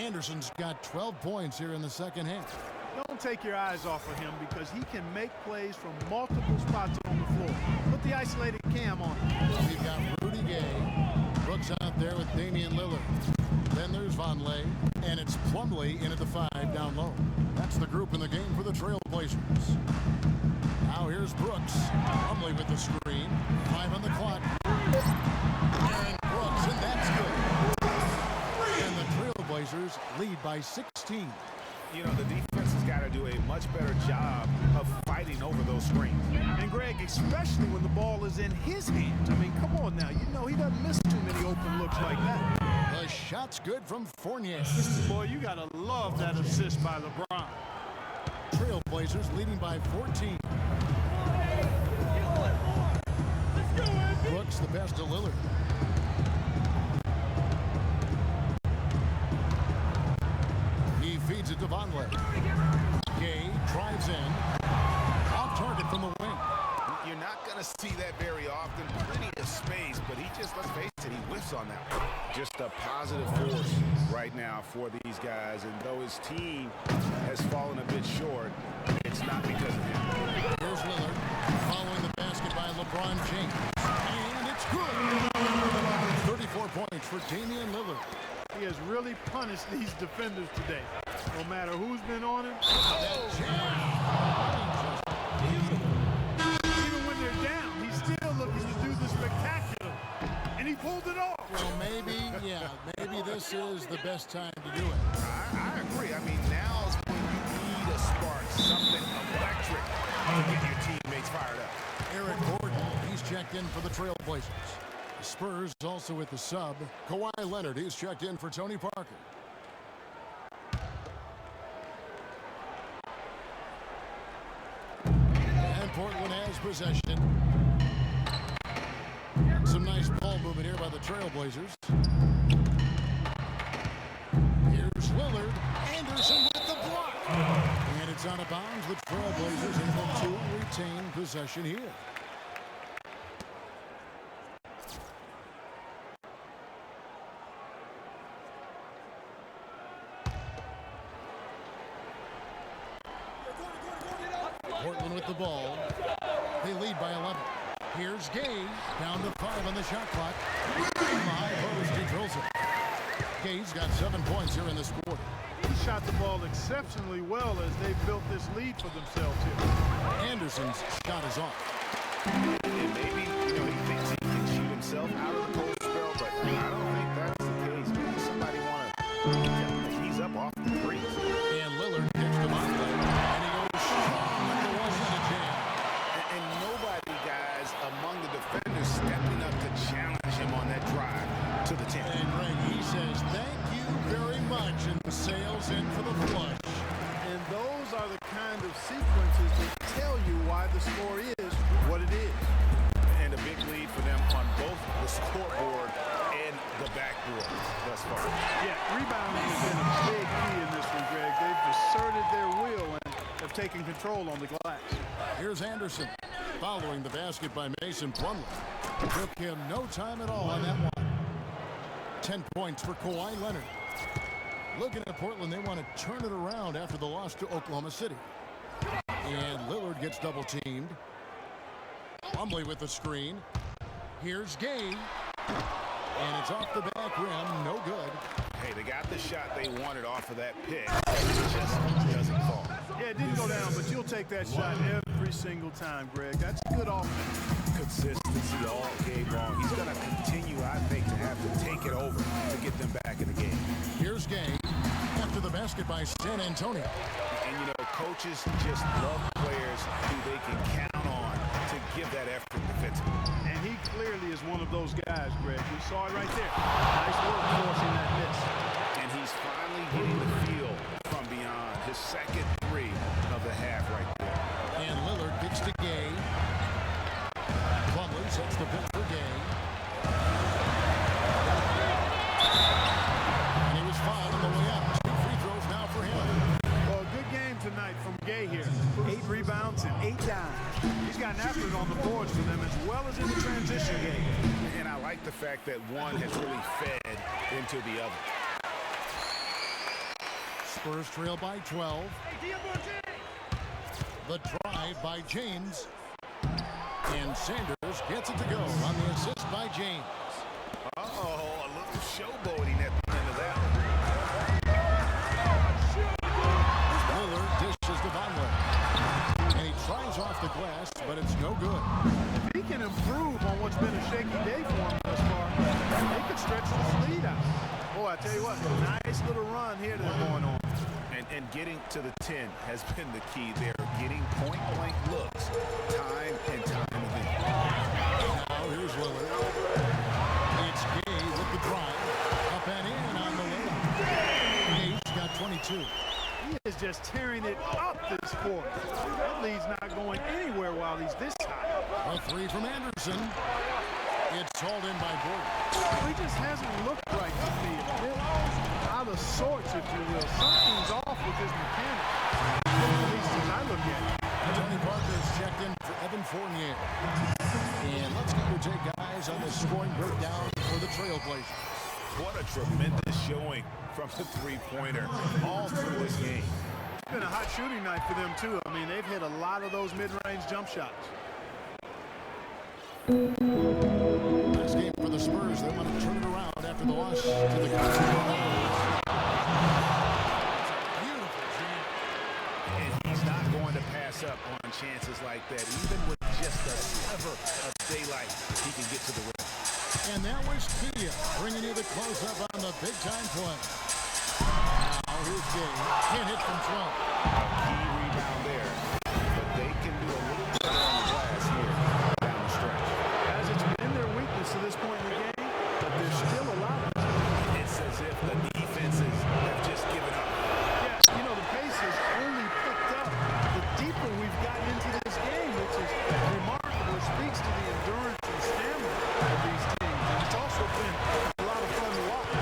Anderson's got 12 points here in the second half. Don't take your eyes off of him because he can make plays from multiple spots on the floor. Put the isolated cam on him. We've got Rudy Gay. Brooks out there with Damian Lillard. Then there's Vonleh. And it's Plumlee in at the 5 down low. That's the group in the game for the Trailblazers. Now here's Brooks. Plumlee with the screen. 5 on the clock. Aaron Brooks, and that's good. And the Trailblazers lead by 16. You know, the defense has got to do a much better job of fighting over those screens. And Greg, especially when the ball is in his hands. I mean, come on now. You know he doesn't miss too many open looks like that. The shot's good from Fournier. Boy, you got to love that assist by LeBron. Trailblazers leading by 14. Brooks the best to Lillard. He feeds it to Vonleh. Gay drives in. Off target from the wing. You're not going to see that very often. Plenty of space, but he just, let's face it, he whiffs on that. Just a positive force right now for these guys. And though his team has fallen a bit short, it's not because of him. Here's Lillard following the basket by LeBron James. And it's good. 34 points for Damian Lillard. He has really punished these defenders today. No matter who's been on him. Even when they're down, he's still looking to do the spectacular. And he pulled it off. Well, maybe this is the best time to do it. I agree. I mean, now's when you need a spark, something electric to get your teammates fired up. Eric Gordon, he's checked in for the Trailblazers. The Spurs also with the sub. Kawhi Leonard, he's checked in for Tony Parker. And Portland has possession. Some nice ball movement here by the Trailblazers. Here's Lillard. Anderson with the block. And it's out of bounds. The Trailblazers able to retain possession here. Portland with the ball. They lead by 11. Here's Gay. Down to 5 on the shot clock. From the high post, he drills it. Gay's got 7 points here in this quarter. He shot the ball exceptionally well as they built this lead for themselves here. Anderson's shot is off. And maybe, he thinks he can shoot himself out of the post spell, but I don't think that's the case. Maybe somebody want to he's up off the threes. And Lillard gets to Vonleh, and he goes strong when there wasn't a jam. And nobody, guys, among the defenders stepping up to challenge him on that drive to the 10. And Greg, he says, thank you very much, and sails in for the flush. And those are the kind of sequences that tell you why the score is what it is. And a big lead for them on both the scoreboard and the backboard thus far. Yeah, rebounding has been a big key in this one, Greg. They've asserted their will and have taken control on the glass. Here's Anderson following the basket by Mason Plumlee. Took him no time at all on that one. 10 points for Kawhi Leonard. Looking at Portland, they want to turn it around after the loss to Oklahoma City. And Lillard gets double-teamed. Plumlee with the screen. Here's Gay. And it's off the back rim. No good. Hey, they got the shot they wanted off of that pick. It just doesn't fall. Yeah, it didn't go down, but you'll take that shot every single time, Greg. That's good offense. Consistency all game long. He's going to continue, I think, to have to take it over to get them back in the game. Here's Gay after the basket by San Antonio. And, coaches just love players who they can count on to give that effort defensively. And he clearly is one of those guys, Greg. We saw it right there. Nice work forcing that miss. And he's finally getting the feel from beyond his second 3 of the half right there. And Lillard gets to Gay. Plumlee sets the pick for Gay. And he was fouled on the way out. 2 free throws now for him. Well, good game tonight from Gay here. 8 rebounds and 8 downs. He's got an effort on the boards for them as well as in the transition game. And I like the fact that one has really fed into the other. Spurs trail by 12. The drive by James. And Sanders gets it to go on the assist by James. Uh-oh, a little showboating at the end of that. Lillard dishes to Vonleh. And he tries off the glass, but it's no good. If he can improve on what's been a shaky day for him thus far, they could stretch this lead out. Boy, I tell you what, nice little run here that's going on. And getting to the 10 has been the key there. Getting point-blank looks time and time again. Now here's Lillard. It's Gay with the drive. Up and in on the lane. Gay's got 22. He is just tearing it up this quarter. That lead's not going anywhere while he's this high. A three from Anderson. It's hauled in by Gordon. He just hasn't looked right to me. A bit out of sorts, if you will. Something's off with his mechanics. At least as I look at it. Tony Parker's checked in for Evan Fournier. And let's get your take, guys, on the scoring breakdown for the Trailblazers. What a tremendous showing from the three-pointer all through this game. It's been a hot shooting night for them, too. I mean, they've hit a lot of those mid-range jump shots. Last game for the Spurs. They want to turn it around after the loss to the Beautiful jam. And he's not going to pass up on chances like that. Even with just a sliver of daylight, he can get to the rim. And that was Kia bringing you the close-up on the big-time play. Now here's Gay. Can't hit from 12. Key rebound there. But they can do a little better on the glass here down the stretch. As it's been their weakness to this point in the game, but there's still a lot. It's as if the defenses have just given up. Yes, you know, the pace has only picked up the deeper we've gotten into this game, which is remarkable. It speaks to the endurance and stamina of these teams. And it's also been a lot of fun to watch.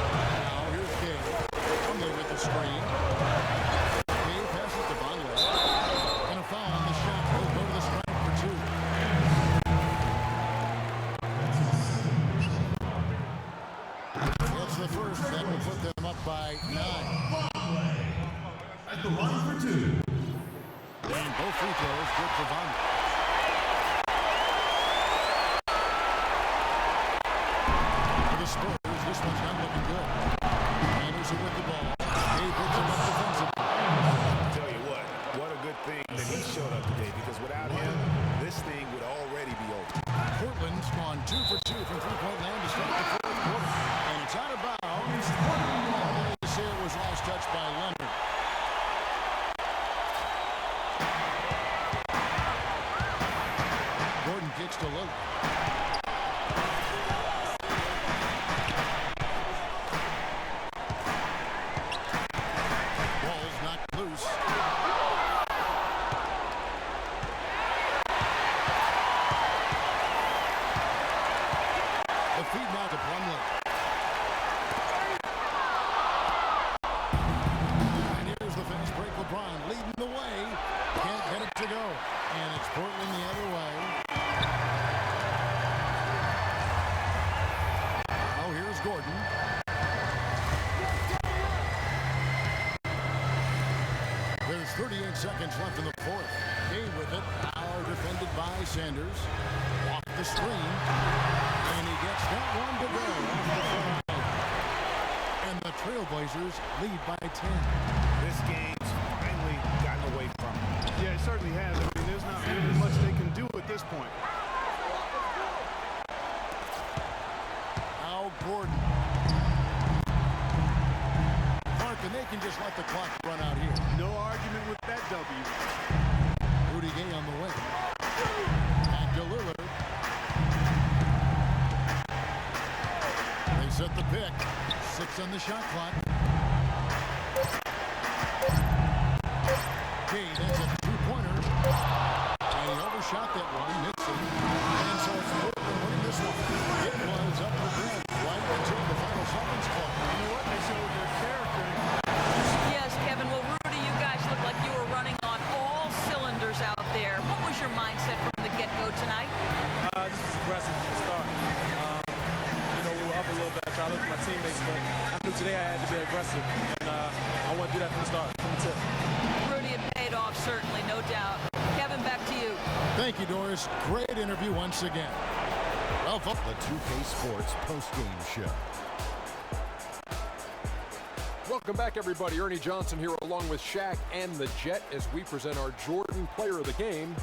Now here's Gay. Vonleh with the screen. Gay passes to Vonleh. And a foul on the shot. He'll go to the strike for 2. That's the first. That will put them up by 9. At the line for 2. And both free throws good for Vonleh. For the Spurs, this one's not looking good. Anderson with the ball. Gay picks him up defensively. I'll tell you what a good thing that he showed up today, because without him, this thing would already be over. Portland's gone 2 for 2 from three-point land to start the fourth quarter. And it's out of bounds. They say it was last touched by Leonard. Gordon kicks to Lillard. Ball's knocked loose. The feed now to Plumlee. And here's the fast break. LeBron leading the way. Can't get it to go. And it's Portland the other way. Oh, here's Gordon. There's 38 seconds left in the fourth. Gay with it. Now defended by Sanders. Off the screen. And he gets that one to go. Off the front. And the Trailblazers lead by 10. This game's finally gotten away from him. Yeah, it certainly has. I mean, there's not really much they can do at this point. Now Gordon. Clark, and they can just let the clock run out here. No argument with that W. Rudy Gay on the way. Back to Lillard. They set the pick. 6 on the shot clock. Gay, that's a two-pointer. And he overshot that one, missed it. And so it's Portland winning this one. It was up for grabs right until the final seconds clock. You know what? They showed their character. Yes, Kevin. Well, Rudy, you guys look like you were running on all cylinders out there. What was your mindset from the get-go tonight? Just aggressive from the start. We were up a little bit. I looked at my teammates, but I knew today I had to be aggressive, and I want to do that from the start. That's it. Rudy, it paid off, certainly, no doubt. Kevin, back to you. Thank you, Doris. Great interview once again. Well, The 2K Sports postgame show. Welcome back, everybody. Ernie Johnson here along with Shaq and the Jet as we present our Jordan Player of the Game,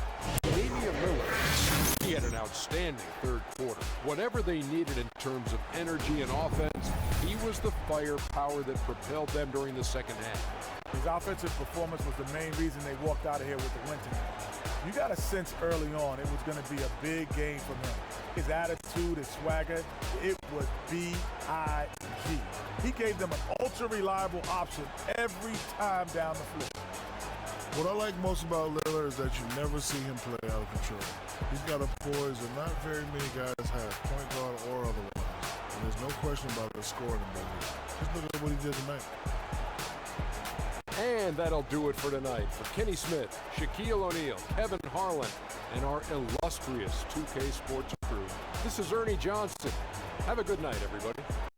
Damian Lillard. He had an outstanding third quarter. Whatever they needed in terms of energy and offense, he was the firepower that propelled them during the second half. His offensive performance was the main reason they walked out of here with the win tonight. You got a sense early on it was going to be a big game for him. His attitude, his swagger, it was B-I-G. He gave them an ultra-reliable option every time down the floor. What I like most about Lillard is that you never see him play out of control. He's got a poise that not very many guys have, point guard or otherwise. And there's no question about the scoring ability. Just look at what he did tonight. And that'll do it for tonight. For Kenny Smith, Shaquille O'Neal, Kevin Harlan, and our illustrious 2K Sports crew, this is Ernie Johnson. Have a good night, everybody.